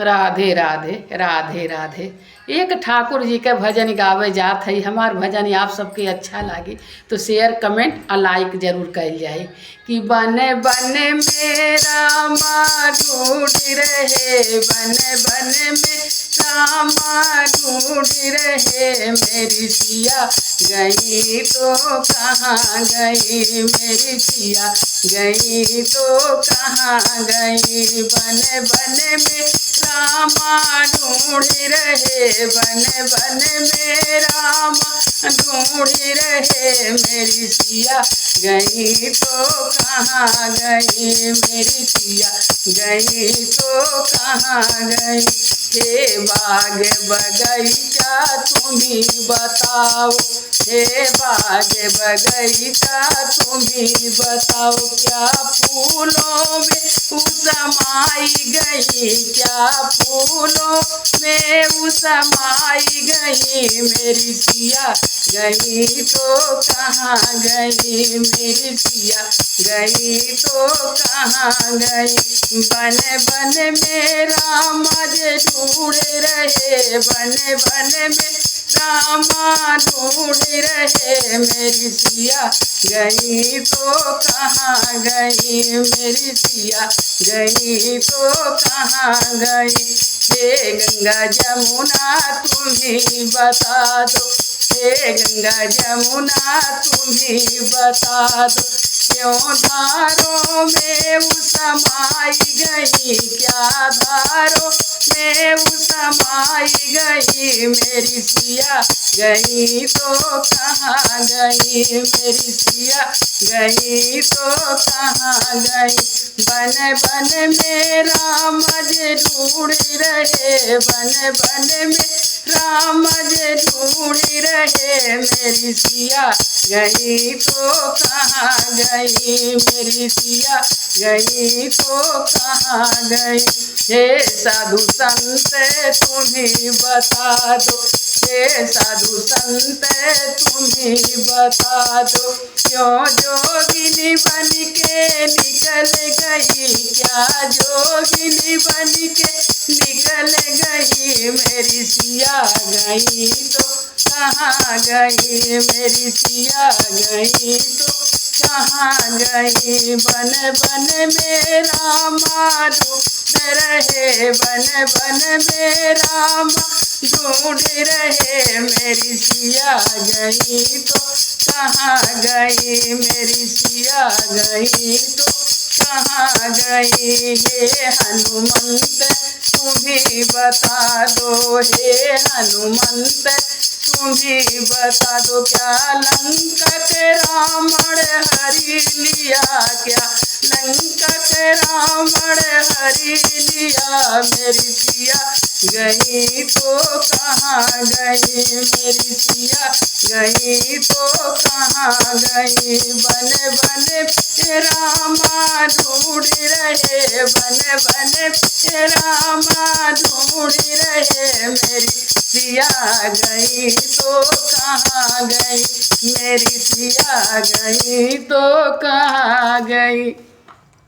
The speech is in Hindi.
राधे राधे राधे राधे। एक ठाकुर जी के भजन गावे जात है। हमार भजन आप सबके अच्छा लागी तो शेयर कमेंट और लाइक जरूर कल जाए। कि बने बने मेरा माँ ढूंढ रहे, बने बने में रामा ढूंढ रहे। मेरी सिया गई तो कहाँ गई, मेरी सिया गई तो कहाँ गई। बने बने में रामा ढूंढ रहे, बने बने में रामा ढूंढ रहे। मेरी सिया गई तो कहाँ गई, मेरी सिया गई तो कहाँ गई। हे बाग बगीचा तुम्ही बताओ, हे बाग बगीचा तुम्ही बताओ। क्या फूलों में उसमाई गई, क्या फूलों में उसमाई गई। मेरी सिया गई तो कहाँ गई, मेरी सिया गई तो कहाँ गई। बने बने में रामा जे ढूंढ रहे, बने बने में रामा ढूंढ रहे। मेरी सिया गई तो कहाँ गई, मेरी सिया गई तो कहाँ गई। हे गंगा जमुना तुम्ही बता दो, हे गंगा जमुना तुम्ही बता दो। क्यों धारों में उसमाई गई, क्या धारों में उसमाई गई। मेरी सिया गई तो कहाँ गई, मेरी सिया गई तो कहाँ गई। बने बने में रामा जे ढूंढ रहे, बने बने में रामा जे ढूंढ रहे। मेरी सिया गई तो कहाँ गई, मेरी सिया गई तो कहाँ गई। हे साधु संत तुम्ही बता दो, हे साधु संत तुम्ही बता दो। क्यों जोगिनी बन के निकल गई, क्या जोगिनी बन के निकल गई। मेरी सिया गई तो कहाँ गई, मेरी सिया गई तो कहाँ गई। बन बन में रामा ढूंढ रहे, बन बन में रामा ढूंढ रहे। मेरी सिया गई तो कहाँ गई, मेरी सिया गई तो कहाँ गई। हे हनुमंत तुम्ही बता दो, हे हनुमंत तुम्ही बता दो। क्या लंका के रावण हरि लिया, क्या लंका के रावण हरि लिया। मेरी सिया गई तो कहाँ गई, मेरी सिया गई तो कहाँ गई। बने बने रामा ढूंढ रहे, बने बने रामा ढूंढ रहे। मेरी सिया गई तो कहाँ गई, मेरी सिया गई तो कहाँ गई।